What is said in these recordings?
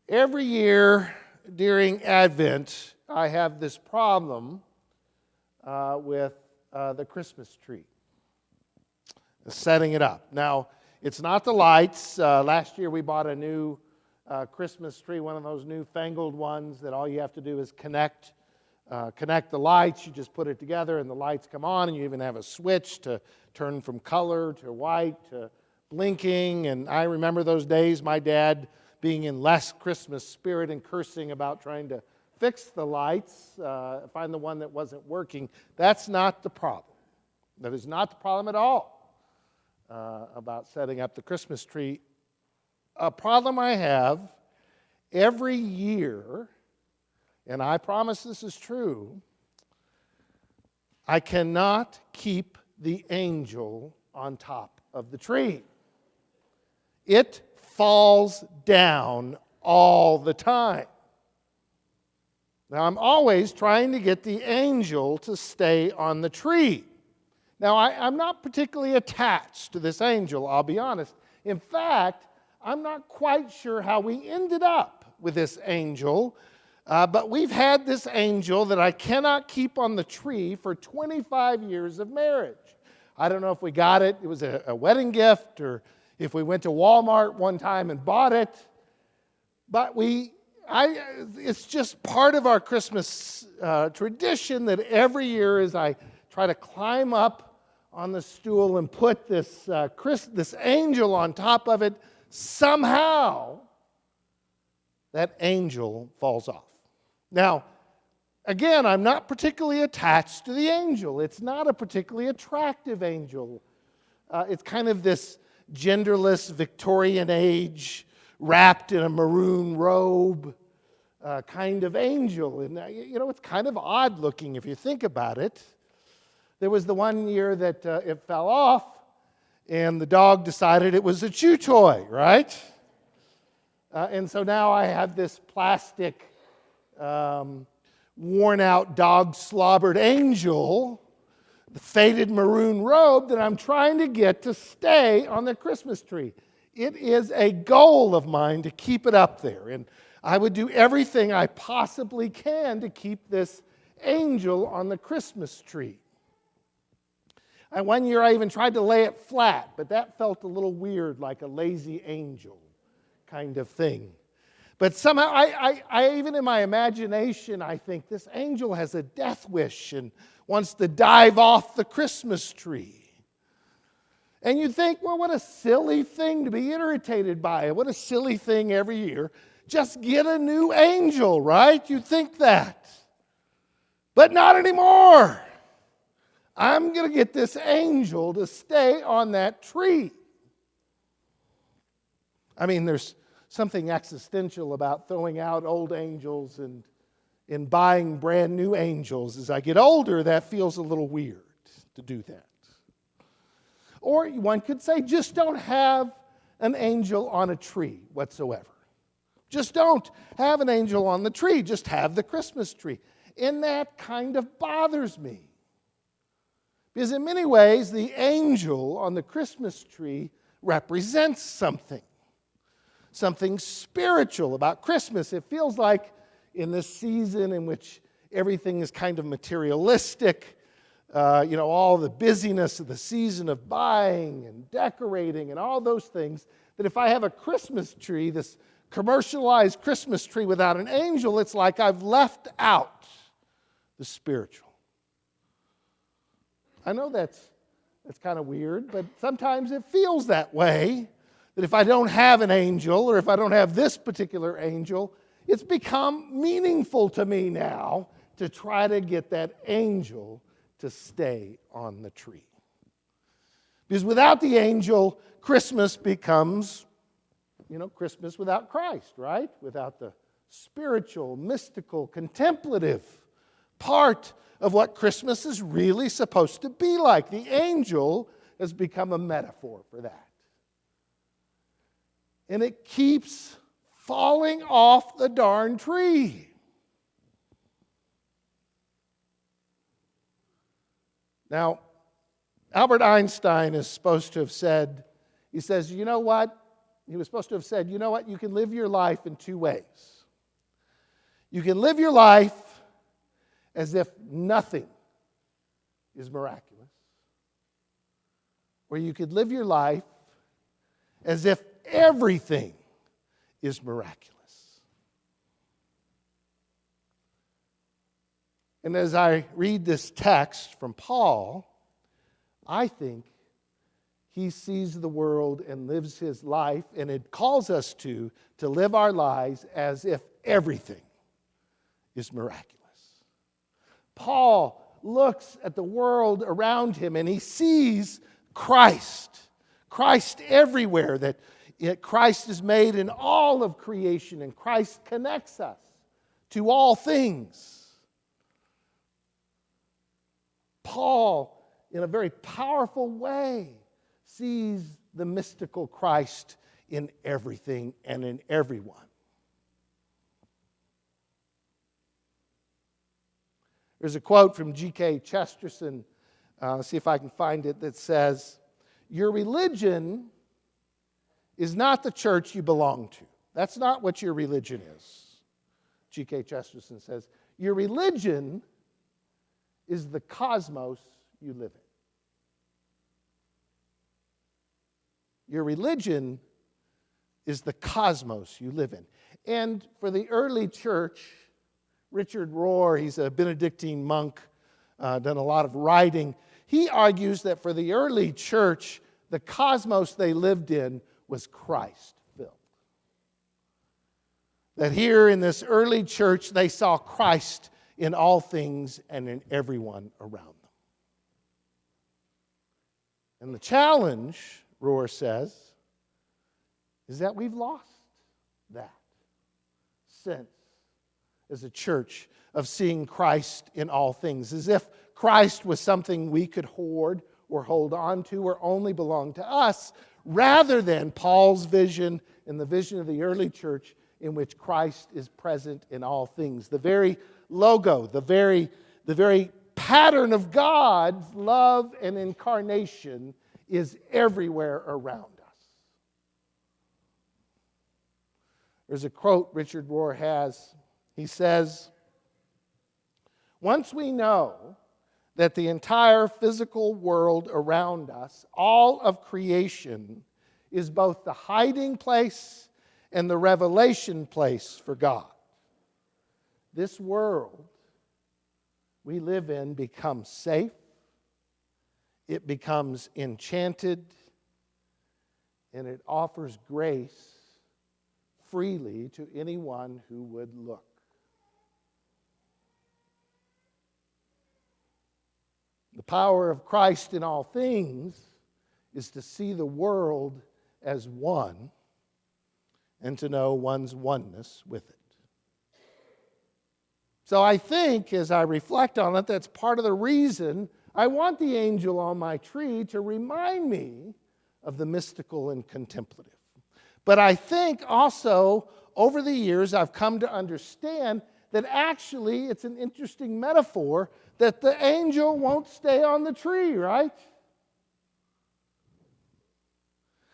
Every year during Advent, I have this problem with the Christmas tree, setting it up. Now, it's not the lights. Last year we bought a new Christmas tree, one of those newfangled ones that all you have to do is connect the lights. You just put it together and the lights come on, and you even have a switch to turn from color to white to blinking. And I remember those days, my dad being in less Christmas spirit and cursing about trying to fix the lights, find the one that wasn't working. That's not the problem. That is not the problem at all about setting up the Christmas tree. A problem I have every year, and I promise this is true, I cannot keep the angel on top of the tree. It falls down all the time. Now, I'm always trying to get the angel to stay on the tree. Now, I'm not particularly attached to this angel, I'll be honest. In fact, I'm not quite sure how we ended up with this angel, but we've had this angel that I cannot keep on the tree for 25 years of marriage. I don't know if we got it was a wedding gift, or if we went to Walmart one time and bought it, but it's just part of our Christmas tradition that every year as I try to climb up on the stool and put this angel on top of it, somehow that angel falls off. Now, again, I'm not particularly attached to the angel. It's not a particularly attractive angel. It's kind of this genderless Victorian age, wrapped in a maroon robe kind of angel. And, it's kind of odd looking if you think about it. There was the one year that it fell off, and the dog decided it was a chew toy, right? And so now I have this plastic, worn-out, dog-slobbered angel, the faded maroon robe that I'm trying to get to stay on the Christmas tree. It is a goal of mine to keep it up there, and I would do everything I possibly can to keep this angel on the Christmas tree. And one year I even tried to lay it flat, but that felt a little weird, like a lazy angel kind of thing. But somehow, I even in my imagination, I think this angel has a death wish and wants to dive off the Christmas tree. And you think, well, what a silly thing to be irritated by. What a silly thing every year. Just get a new angel, right? You'd think that. But not anymore. I'm going to get this angel to stay on that tree. I mean, there's something existential about throwing out old angels and buying brand new angels. As I get older, that feels a little weird to do that. Or one could say, just don't have an angel on a tree whatsoever. Just don't have an angel on the tree. Just have the Christmas tree. And that kind of bothers me. Because in many ways, the angel on the Christmas tree represents something spiritual about Christmas. It feels like in this season in which everything is kind of materialistic, all the busyness of the season of buying and decorating and all those things, that if I have a Christmas tree, this commercialized Christmas tree without an angel, it's like I've left out the spiritual. I know that's kind of weird, but sometimes it feels that way, that if I don't have an angel, or if I don't have this particular angel, it's become meaningful to me now to try to get that angel to stay on the tree. Because without the angel, Christmas becomes, Christmas without Christ, right? Without the spiritual, mystical, contemplative part of what Christmas is really supposed to be like. The angel has become a metaphor for that. And it keeps falling off the darn tree. Now, Albert Einstein is supposed to have said, he says, you know what? he was supposed to have said, you know what, you can live your life in two ways. You can live your life as if nothing is miraculous, or you could live your life as if everything is miraculous. And as I read this text from Paul, I think he sees the world and lives his life, and it calls us to live our lives as if everything is miraculous. Paul looks at the world around him and he sees Christ everywhere, that Christ is made in all of creation, and Christ connects us to all things. Paul, in a very powerful way, sees the mystical Christ in everything and in everyone. There's a quote from G.K. Chesterton, let's see if I can find it, that says, "Your religion is not the church you belong to." That's not what your religion is. G.K. Chesterton says, "Your religion is the cosmos you live in." Your religion is the cosmos you live in. And for the early church, Richard Rohr, he's a Benedictine monk, done a lot of writing. He argues that for the early church, the cosmos they lived in was Christ-filled. That here in this early church, they saw Christ in all things and in everyone around them. And the challenge, Rohr says, is that we've lost that sense as a church of seeing Christ in all things, as if Christ was something we could hoard or hold on to or only belong to us, rather than Paul's vision and the vision of the early church in which Christ is present in all things. The very logo, the very pattern of God's love and incarnation is everywhere around us. There's a quote Richard Rohr has. He says, "Once we know that the entire physical world around us, all of creation, is both the hiding place and the revelation place for God, this world we live in becomes safe, it becomes enchanted, and it offers grace freely to anyone who would look." The power of Christ in all things is to see the world as one and to know one's oneness with it. So I think, as I reflect on it, that's part of the reason I want the angel on my tree to remind me of the mystical and contemplative. But I think also, over the years, I've come to understand that actually it's an interesting metaphor that the angel won't stay on the tree, right?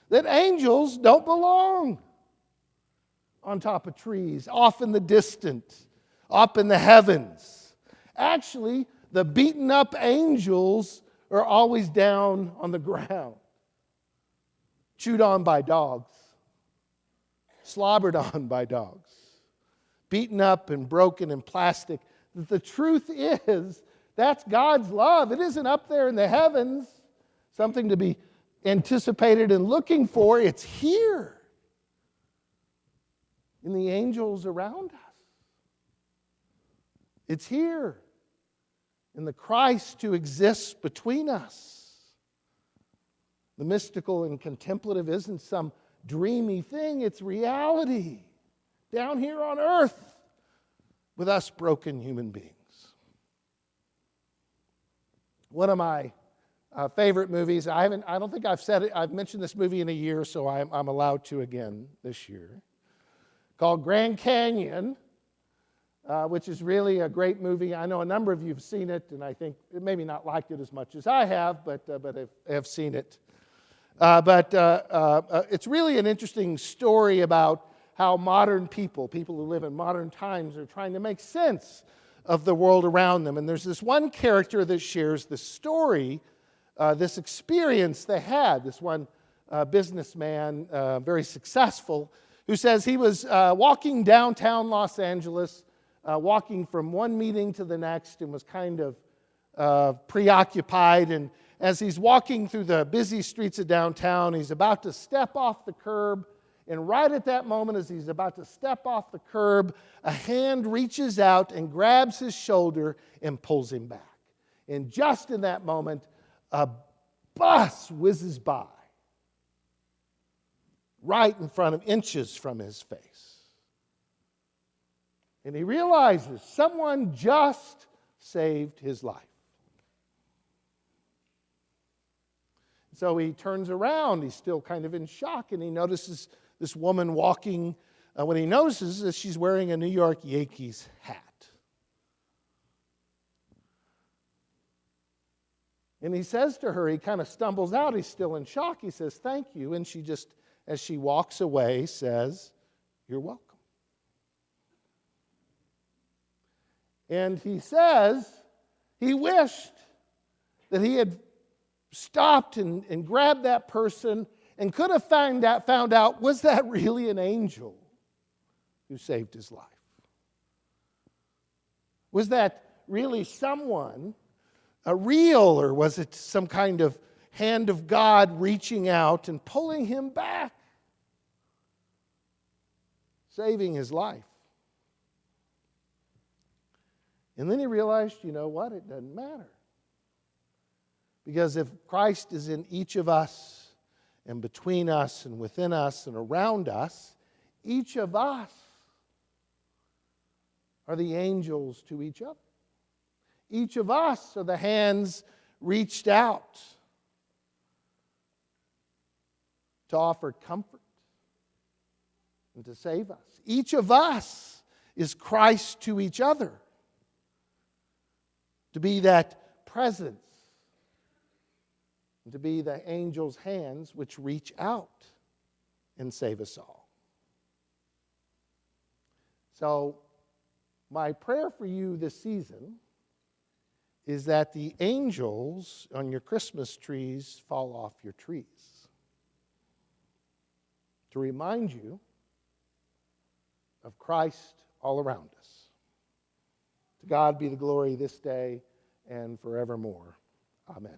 That angels don't belong on top of trees, off in the distance, up in the heavens. Actually, the beaten up angels are always down on the ground, chewed on by dogs, slobbered on by dogs, beaten up and broken in plastic. The truth is, that's God's love. It isn't up there in the heavens, something to be anticipated and looking for. It's here in the angels around us. It's here in the Christ who exists between us. The mystical and contemplative isn't some dreamy thing. It's reality down here on earth with us broken human beings. One of my favorite movies, I don't think I've said it, I've mentioned this movie in a year, so I'm allowed to again this year, called Grand Canyon, which is really a great movie. I know a number of you have seen it, and I think maybe not liked it as much as I have, but have seen it. But it's really an interesting story about how modern people who live in modern times, are trying to make sense of the world around them. And there's this one character that shares this story, this experience they had, this one businessman, very successful, who says he was walking downtown Los Angeles, walking from one meeting to the next, and was kind of preoccupied. And as he's walking through the busy streets of downtown, he's about to step off the curb. And right at that moment, as he's about to step off the curb, a hand reaches out and grabs his shoulder and pulls him back. And just in that moment, a bus whizzes by, right in front of, inches from his face. And he realizes someone just saved his life. So he turns around, he's still kind of in shock, and he notices this woman walking, when he notices that she's wearing a New York Yankees hat. And he says to her, he kind of stumbles out, he's still in shock, he says, "Thank you," and she just, as she walks away, says, "You're welcome." And he says he wished that he had stopped and grabbed that person and could have found out, was that really an angel who saved his life? Was that really someone, real, or was it some kind of hand of God reaching out and pulling him back, saving his life? And then he realized, you know what? It doesn't matter. Because if Christ is in each of us, and between us, and within us, and around us, each of us are the angels to each other. Each of us are the hands reached out to offer comfort and to save us. Each of us is Christ to each other, to be that presence, and to be the angel's hands which reach out and save us all. So, my prayer for you this season is that the angels on your Christmas trees fall off your trees, to remind you of Christ all around us. To God be the glory this day and forevermore. Amen.